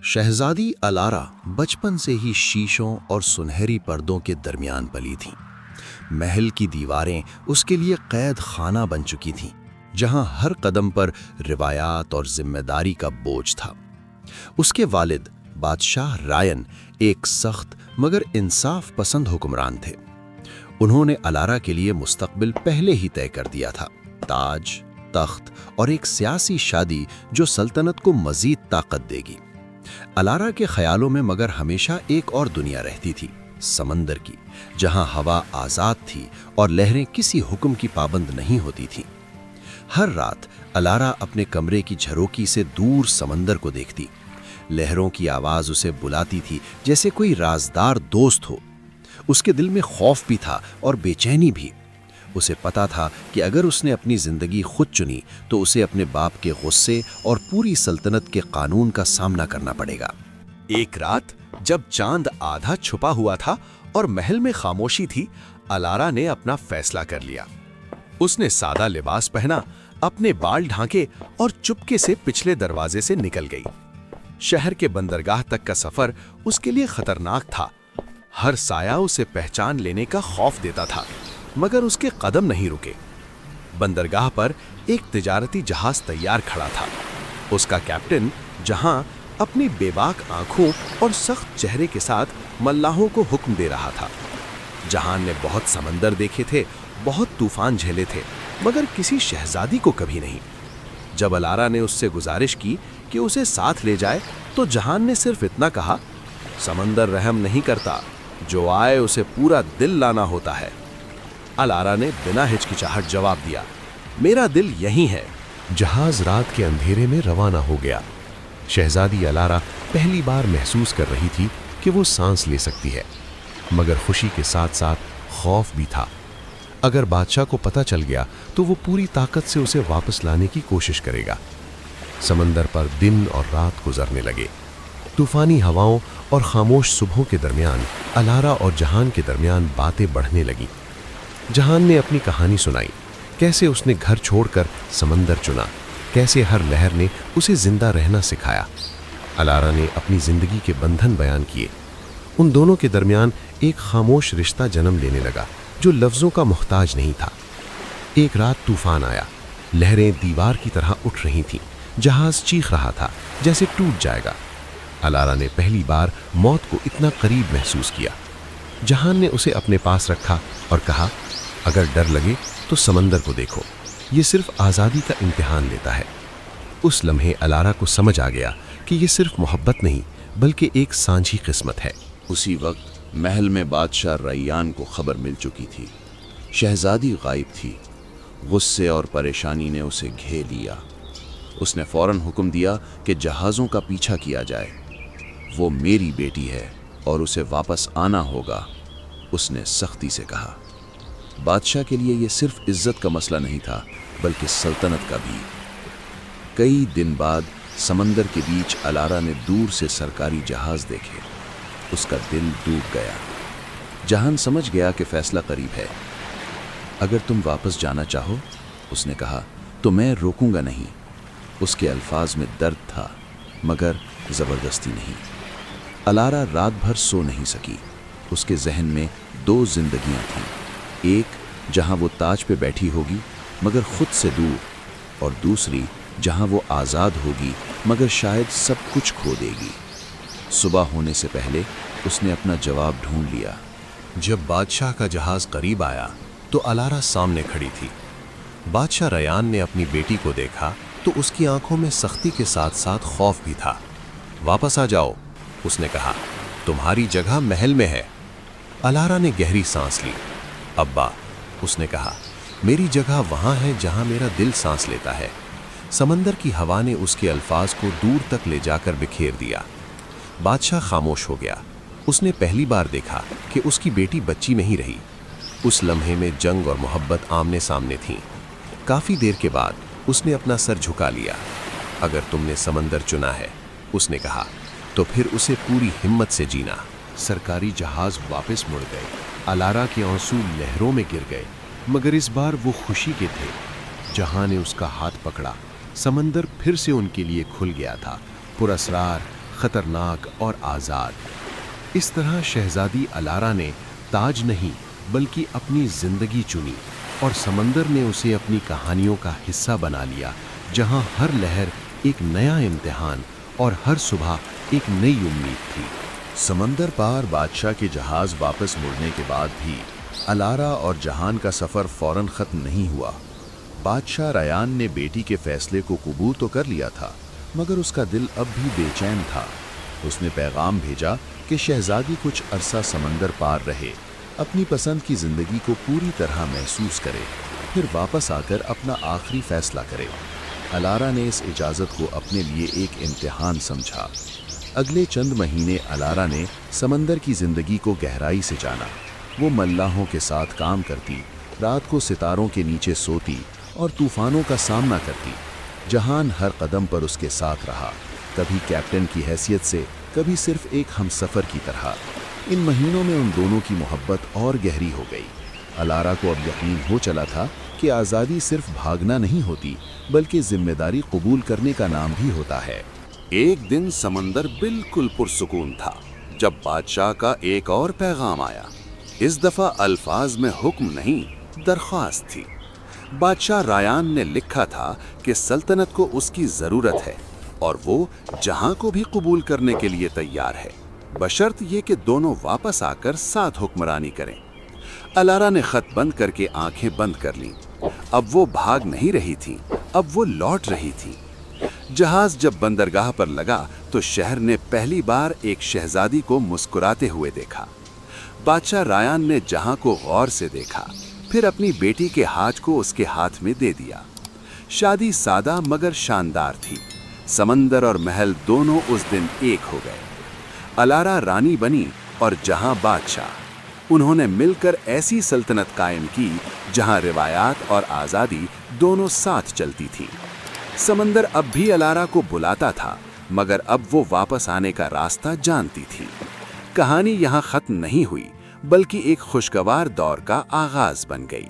شہزادی الارا بچپن سے ہی شیشوں اور سنہری پردوں کے درمیان پلی تھیں۔ محل کی دیواریں اس کے لیے قید خانہ بن چکی تھیں، جہاں ہر قدم پر روایات اور ذمہ داری کا بوجھ تھا۔ اس کے والد بادشاہ رائن ایک سخت مگر انصاف پسند حکمران تھے۔ انہوں نے الارا کے لیے مستقبل پہلے ہی طے کر دیا تھا: تاج، تخت اور ایک سیاسی شادی جو سلطنت کو مزید طاقت دے گی۔ الارا کے خیالوں میں مگر ہمیشہ ایک اور دنیا رہتی تھی، سمندر کی، جہاں ہوا آزاد تھی اور لہریں کسی حکم کی پابند نہیں ہوتی تھیں۔ ہر رات الارا اپنے کمرے کی جھروکی سے دور سمندر کو دیکھتی۔ لہروں کی آواز اسے بلاتی تھی جیسے کوئی رازدار دوست ہو۔ اس کے دل میں خوف بھی تھا اور بے چینی بھی۔ اسے پتا تھا کہ اگر اس نے اپنی زندگی خود چنی تو اسے اپنے باپ کے غصے اور پوری سلطنت کے قانون کا سامنا کرنا پڑے گا۔ ایک رات جب چاند آدھا چھپا ہوا تھا اور محل میں خاموشی تھی، الارا نے اپنا فیصلہ کر لیا۔ اس نے سادہ لباس پہنا، اپنے بال ڈھانکے اور چپکے سے پچھلے دروازے سے نکل گئی۔ شہر کے بندرگاہ تک کا سفر اس کے لیے خطرناک تھا۔ ہر سایہ اسے پہچان لینے کا خوف دیتا تھا، مگر اس کے قدم نہیں رکے۔ بندرگاہ پر ایک تجارتی جہاز تیار کھڑا تھا۔ اس کا کیپٹن جہاں اپنی بے باک آنکھوں اور سخت چہرے کے ساتھ ملاحوں کو حکم دے رہا تھا۔ جہان نے بہت سمندر دیکھے تھے، بہت طوفان جھیلے تھے، مگر کسی شہزادی کو کبھی نہیں۔ جب الارا نے اس سے گزارش کی کہ اسے ساتھ لے جائے تو جہان نے صرف اتنا کہا: سمندر رحم نہیں کرتا، جو آئے اسے پورا دل لانا ہوتا ہے۔ الارا نے بنا ہچکچاہٹ جواب دیا: میرا دل یہیں ہے۔ جہاز رات کے اندھیرے میں روانہ ہو گیا۔ شہزادی الارا پہلی بار محسوس کر رہی تھی کہ وہ سانس لے سکتی ہے، مگر خوشی کے ساتھ ساتھ خوف بھی تھا۔ اگر بادشاہ کو پتہ چل گیا تو وہ پوری طاقت سے اسے واپس لانے کی کوشش کرے گا۔ سمندر پر دن اور رات گزرنے لگے۔ طوفانی ہواؤں اور خاموش صبحوں کے درمیان الارا اور جہان کے درمیان باتیں بڑھنے لگیں۔ جہان نے اپنی کہانی سنائی، کیسے اس نے گھر چھوڑ کر سمندر چنا، کیسے ہر لہر نے اسے زندہ رہنا سکھایا۔ الارا نے اپنی زندگی کے بندھن بیان کیے۔ ان دونوں کے درمیان ایک خاموش رشتہ جنم لینے لگا جو لفظوں کا محتاج نہیں تھا۔ ایک رات طوفان آیا، لہریں دیوار کی طرح اٹھ رہی تھیں، جہاز چیخ رہا تھا جیسے ٹوٹ جائے گا۔ الارا نے پہلی بار موت کو اتنا قریب محسوس کیا۔ جہان نے اسے اپنے پاس رکھا اور کہا: اگر ڈر لگے تو سمندر کو دیکھو، یہ صرف آزادی کا امتحان لیتا ہے۔ اس لمحے الارا کو سمجھ آ گیا کہ یہ صرف محبت نہیں بلکہ ایک سانجھی قسمت ہے۔ اسی وقت محل میں بادشاہ ریان کو خبر مل چکی تھی۔ شہزادی غائب تھی۔ غصے اور پریشانی نے اسے گھیر لیا۔ اس نے فوراً حکم دیا کہ جہازوں کا پیچھا کیا جائے۔ وہ میری بیٹی ہے اور اسے واپس آنا ہوگا، اس نے سختی سے کہا۔ بادشاہ کے لیے یہ صرف عزت کا مسئلہ نہیں تھا بلکہ سلطنت کا بھی۔ کئی دن بعد سمندر کے بیچ الارا نے دور سے سرکاری جہاز دیکھے۔ اس کا دل ڈوب گیا۔ جہان سمجھ گیا کہ فیصلہ قریب ہے۔ اگر تم واپس جانا چاہو، اس نے کہا، تو میں روکوں گا نہیں۔ اس کے الفاظ میں درد تھا مگر زبردستی نہیں۔ الارا رات بھر سو نہیں سکی۔ اس کے ذہن میں دو زندگیاں تھیں، ایک جہاں وہ تاج پہ بیٹھی ہوگی مگر خود سے دور، اور دوسری جہاں وہ آزاد ہوگی مگر شاید سب کچھ کھو دے گی۔ صبح ہونے سے پہلے اس نے اپنا جواب ڈھونڈ لیا۔ جب بادشاہ کا جہاز قریب آیا تو الارا سامنے کھڑی تھی۔ بادشاہ ریان نے اپنی بیٹی کو دیکھا تو اس کی آنکھوں میں سختی کے ساتھ ساتھ خوف بھی تھا۔ واپس آ جاؤ، اس نے کہا، تمہاری جگہ محل میں ہے۔ الارا نے گہری سانس لی۔ ابا، اس نے کہا، میری جگہ وہاں ہے جہاں میرا دل سانس لیتا ہے۔ سمندر کی ہوا نے اس کے الفاظ کو دور تک لے جا کر بکھیر دیا۔ بادشاہ خاموش ہو گیا۔ اس نے پہلی بار دیکھا کہ اس کی بیٹی بچی نہیں رہی۔ اس لمحے میں جنگ اور محبت آمنے سامنے تھیں۔ کافی دیر کے بعد اس نے اپنا سر جھکا لیا۔ اگر تم نے سمندر چنا ہے، اس نے کہا، تو پھر اسے پوری ہمت سے جینا۔ سرکاری جہاز واپس مڑ گئے۔ الارا کے آنسو لہروں میں گر گئے، مگر اس بار وہ خوشی کے تھے۔ جہاں نے اس کا ہاتھ پکڑا۔ سمندر پھر سے ان کے لیے کھل گیا تھا، پراسرار، خطرناک اور آزاد۔ اس طرح شہزادی الارا نے تاج نہیں بلکہ اپنی زندگی چنی، اور سمندر نے اسے اپنی کہانیوں کا حصہ بنا لیا، جہاں ہر لہر ایک نیا امتحان اور ہر صبح ایک نئی امید تھی۔ سمندر پار بادشاہ کے جہاز واپس مڑنے کے بعد بھی الارا اور جہان کا سفر فوراً ختم نہیں ہوا۔ بادشاہ ریان نے بیٹی کے فیصلے کو قبول تو کر لیا تھا، مگر اس کا دل اب بھی بے چین تھا۔ اس نے پیغام بھیجا کہ شہزادی کچھ عرصہ سمندر پار رہے، اپنی پسند کی زندگی کو پوری طرح محسوس کرے، پھر واپس آ کر اپنا آخری فیصلہ کرے۔ الارا نے اس اجازت کو اپنے لیے ایک امتحان سمجھا۔ اگلے چند مہینے الارا نے سمندر کی زندگی کو گہرائی سے جانا۔ وہ ملاحوں کے ساتھ کام کرتی، رات کو ستاروں کے نیچے سوتی اور طوفانوں کا سامنا کرتی۔ جہان ہر قدم پر اس کے ساتھ رہا، کبھی کیپٹن کی حیثیت سے، کبھی صرف ایک ہمسفر کی طرح۔ ان مہینوں میں ان دونوں کی محبت اور گہری ہو گئی۔ الارا کو اب یقین ہو چلا تھا کہ آزادی صرف بھاگنا نہیں ہوتی، بلکہ ذمہ داری قبول کرنے کا نام بھی ہوتا ہے۔ ایک دن سمندر بالکل پرسکون تھا جب بادشاہ کا ایک اور پیغام آیا۔ اس دفعہ الفاظ میں حکم نہیں، درخواست تھی۔ بادشاہ ریان نے لکھا تھا کہ سلطنت کو اس کی ضرورت ہے اور وہ جہاں کو بھی قبول کرنے کے لیے تیار ہے، بشرط یہ کہ دونوں واپس آ کر ساتھ حکمرانی کریں۔ الارا نے خط بند کر کے آنکھیں بند کر لیں۔ اب وہ بھاگ نہیں رہی تھی، اب وہ لوٹ رہی تھی۔ جہاز جب بندرگاہ پر لگا تو شہر نے پہلی بار ایک شہزادی کو مسکراتے ہوئے دیکھا۔ بادشاہ ریان نے جہاں کو غور سے دیکھا، پھر اپنی بیٹی کے ہاتھ کو اس کے ہاتھ میں دے دیا۔ شادی سادہ مگر شاندار تھی۔ سمندر اور محل دونوں اس دن ایک ہو گئے۔ الارا رانی بنی اور جہاں بادشاہ۔ انہوں نے مل کر ایسی سلطنت قائم کی جہاں روایات اور آزادی دونوں ساتھ چلتی تھی۔ سمندر اب بھی الارا کو بلاتا تھا، مگر اب وہ واپس آنے کا راستہ جانتی تھی۔ کہانی یہاں ختم نہیں ہوئی، بلکہ ایک خوشگوار دور کا آغاز بن گئی۔